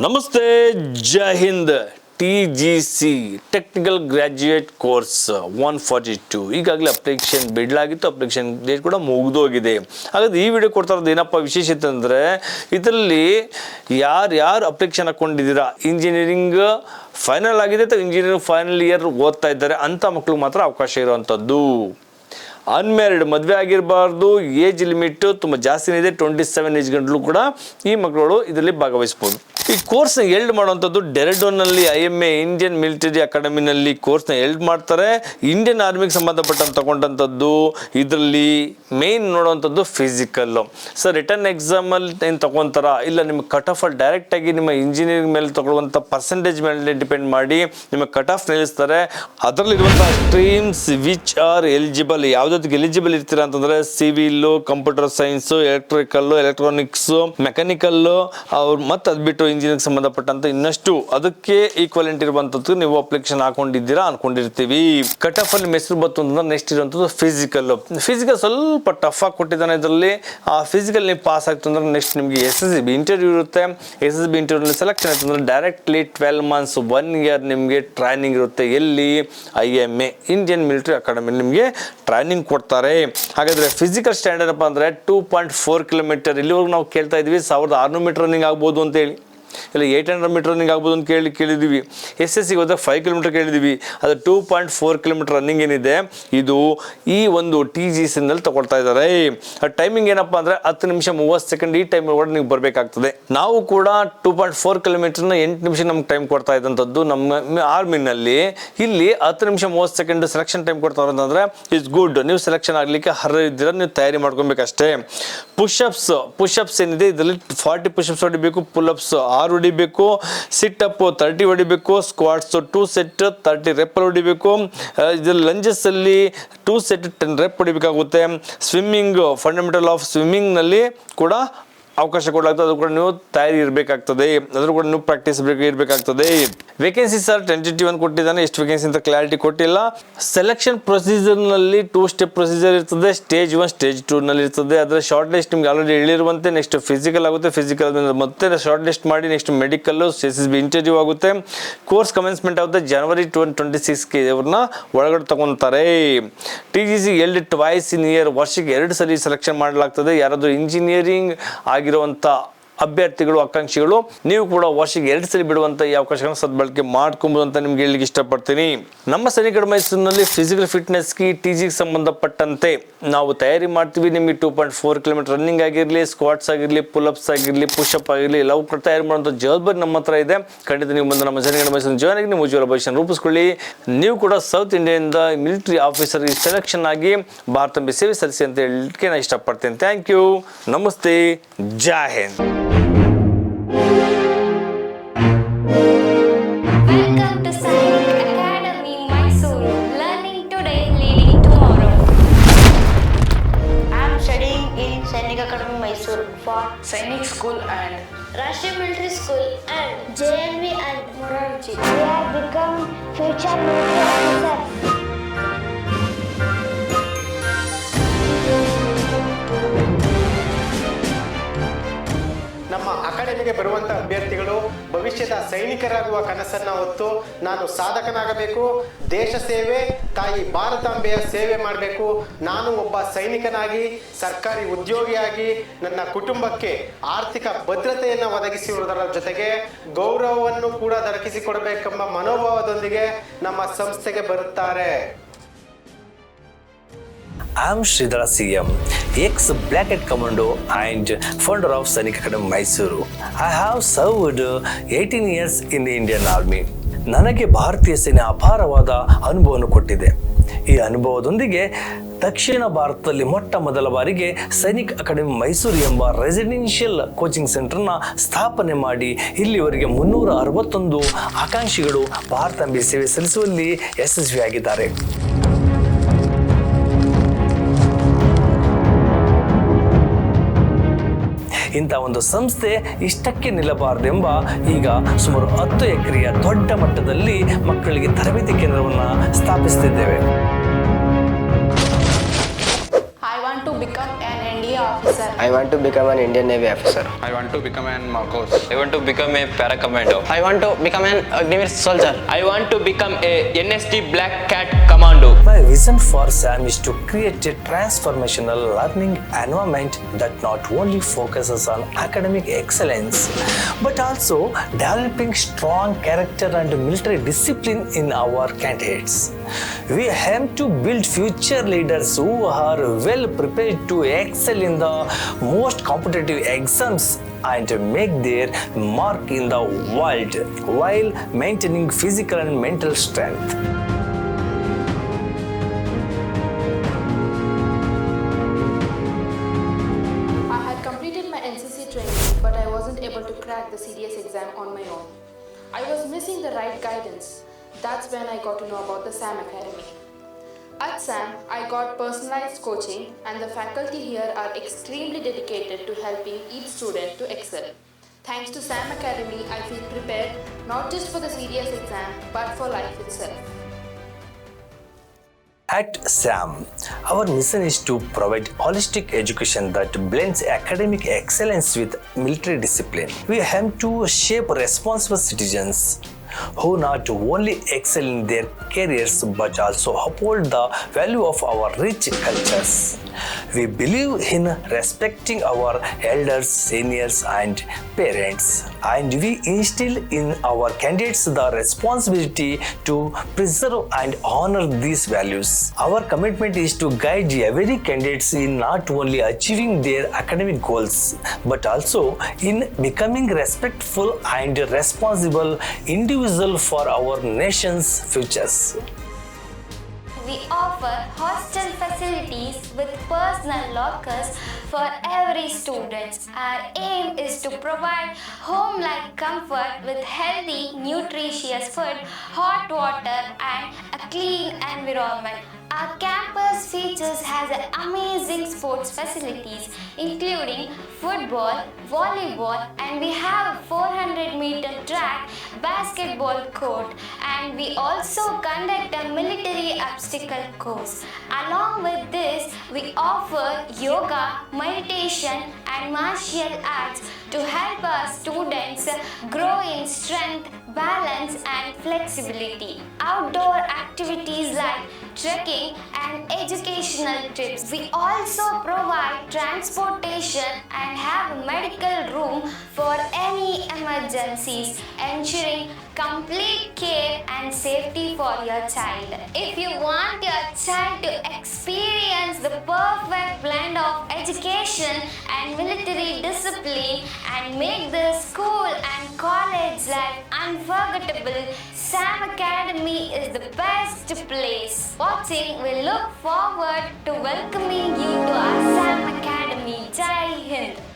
ನಮಸ್ತೆ, ಜೈ ಹಿಂದ್. TGC ಟೆಕ್ನಿಕಲ್ ಗ್ರ್ಯಾಜುಯೇಟ್ ಕೋರ್ಸ್ 142 ಈಗಾಗಲೇ ಅಪ್ಲಿಕೇಶನ್ ಬಿಡಲಾಗಿತ್ತು. ಅಪ್ಲಿಕೇಶನ್ ಡೇಟ್ ಕೂಡ ಮುಗಿದೋಗಿದೆ. ಹಾಗಾದ್ರೆ ಈ ವಿಡಿಯೋ ಕೊಡ್ತಾ ಇರೋದು ಏನಪ್ಪ ವಿಶೇಷತೆ ಅಂದರೆ, ಇದರಲ್ಲಿ ಯಾರು ಅಪ್ಲಿಕೇಶನ್ ಹಾಕ್ಕೊಂಡಿದ್ದೀರಾ, ಇಂಜಿನಿಯರಿಂಗ್ ಫೈನಲ್ ಆಗಿದೆ ಅಥವಾ ಇಂಜಿನಿಯರಿಂಗ್ ಫೈನಲ್ ಇಯರ್ ಓದ್ತಾ ಇದ್ದಾರೆ ಅಂಥ ಮಕ್ಕಳಿಗೆ ಮಾತ್ರ ಅವಕಾಶ ಇರುವಂಥದ್ದು. ಅನ್ಮ್ಯಾರಿಡ್, ಮದುವೆ ಆಗಿರಬಾರ್ದು, ಏಜ್ ಲಿಮಿಟ್ ತುಂಬ ಜಾಸ್ತಿನೇ ಇದೆ, 27 ಏಜ್ ಗಂಟಲು ಕೂಡ ಈ ಮಕ್ಕಳು ಇದರಲ್ಲಿ ಭಾಗವಹಿಸ್ಬೋದು. ಈ ಕೋರ್ಸ್ನ ಎಲ್ಡ್ ಮಾಡುವಂಥದ್ದು ಡೆರಡೋನಲ್ಲಿ IMA ಇಂಡಿಯನ್ ಮಿಲಿಟರಿ ಅಕಾಡೆಮಿನಲ್ಲಿ ಕೋರ್ಸ್ನ ಎಲ್ಡ್ ಮಾಡ್ತಾರೆ. ಇಂಡಿಯನ್ ಆರ್ಮಿಗೆ ಸಂಬಂಧಪಟ್ಟಂತ ತಗೊಂಡಂಥದ್ದು. ಇದರಲ್ಲಿ ಮೇನ್ ನೋಡುವಂಥದ್ದು ಫಿಸಿಕಲ್ಲು. ಸರ್ ರಿಟರ್ನ್ ಎಕ್ಸಾಮಲ್ಲಿ ಏನು ತಗೊತಾರ, ಇಲ್ಲ ನಿಮ್ಮ ಕಟ್ ಆಫ್ ಅಲ್ಲಿ ಡೈರೆಕ್ಟಾಗಿ ನಿಮ್ಮ ಇಂಜಿನಿಯರಿಂಗ್ ಮೇಲೆ ತಗೊಳ್ಳುವಂಥ ಪರ್ಸೆಂಟೇಜ್ ಮೇಲೆ ಡಿಪೆಂಡ್ ಮಾಡಿ ನಿಮ್ಮ ಕಟ್ ಆಫ್ ನಿಲ್ಲಿಸ್ತಾರೆ. ಅದರಲ್ಲಿರುವಂಥ ಸ್ಟ್ರೀಮ್ಸ್ ವಿಚ್ ಆರ್ ಎಲಿಜಿಬಲ್, ಯಾವುದಕ್ಕೆ ಎಲಿಜಿಬಲ್ ಇರ್ತೀರಾ ಅಂತಂದರೆ civil, computer science, electrical, electronics, mechanical, ಅವ್ರು ಮತ್ತು ಅದು ಬಿಟ್ಟು ಇಂಜಿನಿಯರಿಂಗ್ ಸಂಬಂಧಪಟ್ಟಂತ ಇನ್ನಷ್ಟು ಅದಕ್ಕೆ ಈಕ್ವಲೆಂಟ್ ಇರುವಂಥದ್ದು ನೀವು ಅಪ್ಲಿಕೇಶನ್ ಹಾಕೊಂಡಿದ್ದೀರಾ ಅನ್ಕೊಂಡಿರ್ತೀವಿ. ಕಟ್ ಆಫ್ ಅಲ್ಲಿ ಮೆಸರು ಬಂತು ಅಂತಂದ್ರೆ ನೆಕ್ಸ್ಟ್ ಇರುವಂಥದ್ದು ಫಿಸಿಕಲ್ ಸ್ವಲ್ಪ ಟಫ್ ಆಗಿ ಕೊಟ್ಟಿದ್ದಾನೆ. ಇದರಲ್ಲಿ ಆ ಫಿಸಿಕಲ್ ನೀವು ಪಾಸ್ ಆಗ್ತು ಅಂದ್ರೆ ನೆಕ್ಸ್ಟ್ ನಿಮಗೆ SSB ಇಂಟರ್ವ್ಯೂ ಇರುತ್ತೆ. SSB ಇಂಟರ್ವ್ಯೂ ಸೆಲೆಕ್ಷನ್ ಆಯ್ತು ಅಂದ್ರೆ ಡೈರೆಕ್ಟ್ಲಿ 12 ಮಂತ್ಸ್ 1 ಇಯರ್ ನಿಮಗೆ ಟ್ರೈನಿಂಗ್ ಇರುತ್ತೆ. ಎಲ್ಲಿ IMA ಇಂಡಿಯನ್ ಮಿಲಿಟರಿ ಅಕಾಡೆಮಿ ನಿಮಗೆ ಟ್ರೈನಿಂಗ್ ಕೊಡ್ತಾರೆ. ಹಾಗಾದ್ರೆ ಫಿಸಿಕಲ್ ಸ್ಟ್ಯಾಂಡರ್ಡ್ ಅಪ್ಪ ಅಂದ್ರೆ 2.4 ಕಿಲೋಮೀಟರ್. ಇಲ್ಲಿವರೆಗೂ ನಾವು ಕೇಳ್ತಾ ಇದ್ವಿ 1600 ಮೀಟರ್ ರನ್ನಿಂಗ್ ಆಗ್ಬೋದು ಅಂತ ಹೇಳಿ, ಇಲ್ಲ 800 ಮೀಟರ್ ರನ್ನಿಂಗ್ ಆಗ್ಬೋದು ಅಂತ ಕೇಳಿದ್ವಿ. SSC ಹೋದಾಗ 5 ಕಿಲೋಮೀಟರ್ ಕೇಳಿದ್ವಿ. ಅದು 2.4 ಕಿಲೋಮೀಟರ್ ರನ್ನಿಂಗ್ ಏನಿದೆ ಇದು ಈ ಒಂದು TGC ನಲ್ಲಿ ತಗೊಳ್ತಾ ಇದ್ದಾರೆ. ಟೈಮಿಂಗ್ ಏನಪ್ಪಾ ಅಂದ್ರೆ 10 ನಿಮಿಷ 30 ಸೆಕೆಂಡ್. ಈ ಟೈಮ್ ಒಳಗಡೆ ನೀವು ಬರಬೇಕಾಗ್ತದೆ. ನಾವು ಕೂಡ 2.4 ಕಿಲೋಮೀಟರ್ನ 8 ನಿಮಿಷ ನಮ್ಗೆ ಟೈಮ್ ಕೊಡ್ತಾ ಇದ್ದಂಥದ್ದು ನಮ್ಮ ಆರ್ಮಿನಲ್ಲಿ. ಇಲ್ಲಿ 10 ನಿಮಿಷ 30 ಸೆಕೆಂಡ್ ಸೆಲೆಕ್ಷನ್ ಟೈಮ್ ಕೊಡ್ತಾರೆ ಅಂತಂದ್ರೆ ಇಟ್ಸ್ ಗುಡ್. ನೀವು ಸೆಲೆಕ್ಷನ್ ಆಗ್ಲಿಕ್ಕೆ ಅರ್ಹ ಇದ್ದೀರಾ, ನೀವು ತಯಾರಿ ಮಾಡ್ಕೊಬೇಕಷ್ಟೇ. ಪುಷಪ್ಸ್ ಏನಿದೆ ಇದರಲ್ಲಿ 40 ಪುಷಪ್ಸ್ ಹೊಡಿಬೇಕು, ಪುಲ್ಅಪ್ಸ್ 6 ಹೊಡಿಬೇಕು, ಸಿಟ್ ಅಪ್ 30 ಹೊಡಿಬೇಕು, ಸ್ಕ್ವಾಟ್ಸ್ 2 ಸೆಟ್ 30 ರೆಪ್ ಹೊಡಿಬೇಕು. ಇದರಲ್ಲಿ ಲಂಜಸ್ ಅಲ್ಲಿ 2 ಸೆಟ್ 10 ರೆಪ್ ಹೊಡಿಬೇಕಾಗುತ್ತೆ. ಸ್ವಿಮ್ಮಿಂಗ್, ಫಂಡಮೆಂಟಲ್ ಆಫ್ ಸ್ವಿಮ್ಮಿಂಗ್ ನಲ್ಲಿ ಕೂಡ ಅವಕಾಶ ಕೊಡಲಾಗ್ತದೆ. ಅದು ಕೂಡ ನೀವು ತಯಾರಿ ಇರಬೇಕಾಗ್ತದೆ, ಅದ್ರ ಕೂಡ ನೀವು ಪ್ರಾಕ್ಟೀಸ್ ಇರಬೇಕಾಗ್ತದೆ. ವೇಕೆನ್ಸಿ ಸರ್ ಟೆಂಟೇಟಿವ್ ಅಂತ ಕೊಟ್ಟಿದ್ದಾನೆ, ಎಷ್ಟು ವೇಕೆನ್ಸಿ ಅಂತ ಕ್ಲಾರಿಟಿ ಕೊಟ್ಟಿಲ್ಲ. ಸೆಲೆಕ್ಷನ್ ಪ್ರೊಸೀಜರ್ ನಲ್ಲಿ 2 ಸ್ಟೆಪ್ ಪ್ರೊಸೀಜರ್ ಇರ್ತದೆ. ಸ್ಟೇಜ್ 1 ಸ್ಟೇಜ್ 2 ನಲ್ಲಿ ಇರ್ತದೆ. ಅದರ ಶಾರ್ಟ್ ಲಿಸ್ಟ್ ನಿಮ್ಗೆ ಆಲ್ರೆಡಿ ಹೇಳಿರುವಂತೆ ನೆಕ್ಸ್ಟ್ ಫಿಸಿಕಲ್ ಆಗುತ್ತೆ. ಫಿಸಿಕಲ್ ಮತ್ತೆ ಶಾರ್ಟ್ ಲಿಸ್ಟ್ ಮಾಡಿ ನೆಕ್ಸ್ಟ್ ಮೆಡಿಕಲ್, SSB ಇಂಟರ್ವ್ಯೂ ಆಗುತ್ತೆ. ಕೋರ್ಸ್ ಕಮೆನ್ಸ್ಮೆಂಟ್ ಆಗುತ್ತೆ ಜನವರಿ 26ಗೆ ಇವ್ರನ್ನ ಒಳಗಡೆ ತಗೊಂತಾರೆ. TGC ಎಲ್ಡ್ ಟ್ವೈಸ್ ಇನ್ ಇಯರ್, ವರ್ಷಕ್ಕೆ 2 ಸಲ ಸೆಲೆಕ್ಷನ್ ಮಾಡಲಾಗ್ತದೆ. ಯಾರಾದರೂ ಇಂಜಿನಿಯರಿಂಗ್ ಆಗಿರುವಂಥ ಅಭ್ಯರ್ಥಿಗಳು, ಆಕಾಂಕ್ಷಿಗಳು, ನೀವು ಕೂಡ ವರ್ಷಕ್ಕೆ 2 ಸಲ ಬಿಡುವಂಥ ಈ ಅವಕಾಶಗಳನ್ನು ಸದ್ಬಳಕೆ ಮಾಡ್ಕೊಬೋದು ಅಂತ ನಿಮ್ಗೆ ಹೇಳಲಿಕ್ಕೆ ಇಷ್ಟಪಡ್ತೀನಿ. ನಮ್ಮ ಸೈನಿಕ ಮೈಸೂರಿನಲ್ಲಿ ಫಿಸಿಕಲ್ ಫಿಟ್ನೆಸ್ಗೆ TGC ಸಂಬಂಧಪಟ್ಟಂತೆ ನಾವು ತಯಾರಿ ಮಾಡ್ತೀವಿ. ನಿಮಗೆ 2.4 ಕಿಲೋಮೀಟರ್ ರನ್ನಿಂಗ್ ಆಗಿರಲಿ, ಸ್ಕ್ವಾಟ್ಸ್ ಆಗಿರಲಿ, ಪುಲ್ಅಪ್ಸ್ ಆಗಿರಲಿ, ಪುಷಪ್ ಆಗಿರಲಿ, ಎಲ್ಲವೂ ಕೂಡ ತಯಾರಿ ಮಾಡುವಂಥ ಜವಾಬ್ದಾರಿ ನಮ್ಮ ಹತ್ರ ಇದೆ. ಖಂಡಿತ ನೀವು ಬಂದು ನಮ್ಮ ಸೈನಿಕ ಮೈಸೂರಿನ ಜಾಯ್ನ್ ಆಗಿ ನೀವು ಉಜ್ವಲ ಭವಿಷ್ಯ ರೂಪಿಸ್ಕೊಳ್ಳಿ. ನೀವು ಕೂಡ ಸೌತ್ ಇಂಡಿಯಾದಿಂದ ಮಿಲಿಟರಿ ಆಫೀಸರ್ ಸೆಲೆಕ್ಷನ್ ಆಗಿ ಭಾರತ ಸೇವೆ ಸಲ್ಲಿಸಿ ಅಂತ ಹೇಳಲಿಕ್ಕೆ ನಾನು ಇಷ್ಟಪಡ್ತೇನೆ. ಥ್ಯಾಂಕ್ ಯು, ನಮಸ್ತೆ, ಜೈ Hind. Welcome to Sainik Academy, Mysore. Learning today, leading tomorrow. I am studying in Sainik Academy, Mysore for Sainik School and Rashtriya Military School and JNV and Morarji. We have become future military officers. ನಮ್ಮ ಅಕಾಡೆಮಿಗೆ ಬರುವಂಥ ಅಭ್ಯರ್ಥಿಗಳು ಭವಿಷ್ಯದ ಸೈನಿಕರಾಗುವ ಕನಸನ್ನು ಹೊತ್ತು ನಾನು ಸಾಧಕನಾಗಬೇಕು, ದೇಶ ಸೇವೆ, ತಾಯಿ ಭಾರತಾಂಬೆಯ ಸೇವೆ ಮಾಡಬೇಕು, ನಾನು ಒಬ್ಬ ಸೈನಿಕನಾಗಿ ಸರ್ಕಾರಿ ಉದ್ಯೋಗಿಯಾಗಿ ನನ್ನ ಕುಟುಂಬಕ್ಕೆ ಆರ್ಥಿಕ ಭದ್ರತೆಯನ್ನು ಒದಗಿಸಿರುವುದರ ಜೊತೆಗೆ ಗೌರವವನ್ನು ಕೂಡ ದೊರಕಿಸಿಕೊಡಬೇಕೆಂಬ ಮನೋಭಾವದೊಂದಿಗೆ ನಮ್ಮ ಸಂಸ್ಥೆಗೆ ಬರುತ್ತಾರೆ. I am Sridhara CM, ex-Black Hat Commando and founder of Sainik Academy, Mysuru. I have served 18 years in the Indian Army. ನನಗೆ ಭಾರತೀಯ ಸೇನೆ ಅಪಾರವಾದ ಅನುಭವವನ್ನು ಕೊಟ್ಟಿದೆ. ಈ ಅನುಭವದೊಂದಿಗೆ ದಕ್ಷಿಣ ಭಾರತದಲ್ಲಿ ಮೊಟ್ಟ ಮೊದಲ ಬಾರಿಗೆ ಸೈನಿಕ್ ಅಕಾಡೆಮಿ ಮೈಸೂರು ಎಂಬ ರೆಸಿಡೆನ್ಷಿಯಲ್ ಕೋಚಿಂಗ್ ಸೆಂಟರ್ನ ಸ್ಥಾಪನೆ ಮಾಡಿ ಇಲ್ಲಿವರೆಗೆ 361 ಆಕಾಂಕ್ಷಿಗಳು ಭಾರತಾಂಬೆ ಸೇವೆ ಸಲ್ಲಿಸುವಲ್ಲಿ ಯಶಸ್ವಿಯಾಗಿದ್ದಾರೆ. ಇಂಥ ಒಂದು ಸಂಸ್ಥೆ ಇಷ್ಟಕ್ಕೆ ನಿಲ್ಲಬಾರದೆಂಬ ಈಗ ಸುಮಾರು 10 ಎಕರೆಯ ದೊಡ್ಡ ಮಟ್ಟದಲ್ಲಿ ಮಕ್ಕಳಿಗೆ ತರಬೇತಿ ಕೇಂದ್ರವನ್ನು ಸ್ಥಾಪಿಸುತ್ತಿದ್ದೇವೆ. I want to become an NDA officer. I want to become an Indian Navy officer. I want to become an Marcos. I want to become a para-commando. I want to become an Agniveer soldier. I want to become a NST Black Cat Commando. My vision for SAM is to create a transformational learning environment that not only focuses on academic excellence but also developing strong character and military discipline in our candidates. We aim to build future leaders who are well prepared to excel in the most competitive exams and make their mark in the world while maintaining physical and mental strength. I had completed my NCC training, but I wasn't able to crack the CDS exam on my own. I was missing the right guidance. That's when I got to know about the SAM Academy. At SAM, I got personalized coaching, and the faculty here are extremely dedicated to helping each student to excel. Thanks to SAM Academy, I feel prepared not just for the CDS exam, but for life itself. At SAM, our mission is to provide holistic education that blends academic excellence with military discipline. We aim to shape responsible citizens who not only excel in their careers but also uphold the value of our rich cultures. We believe in respecting our elders, seniors, and parents, and we instill in our candidates the responsibility to preserve and honor these values. Our commitment is to guide every candidate in not only achieving their academic goals but also in becoming respectful and responsible individual for our nation's futures. We offer hostel facilities with personal lockers for every student. Our aim is to provide home-like comfort with healthy, nutritious food, hot water, and a clean environment. Our campus features has amazing sports facilities including football, volleyball, and we have a 400-meter track, basketball court, and we also conduct a military obstacle course. Along with this, we offer yoga, meditation, and martial arts to help our students grow in strength, balance, and flexibility. Outdoor activities like trekking and educational trips. We also provide transportation and have a medical room for any emergencies, ensuring complete care and safety for your child. If you want your child to experience the perfect blend of education and military discipline and make the school and college life unforgettable, SAM Academy is the best place. Watching, we look forward to welcoming you to our SAM Academy. Jai Hind!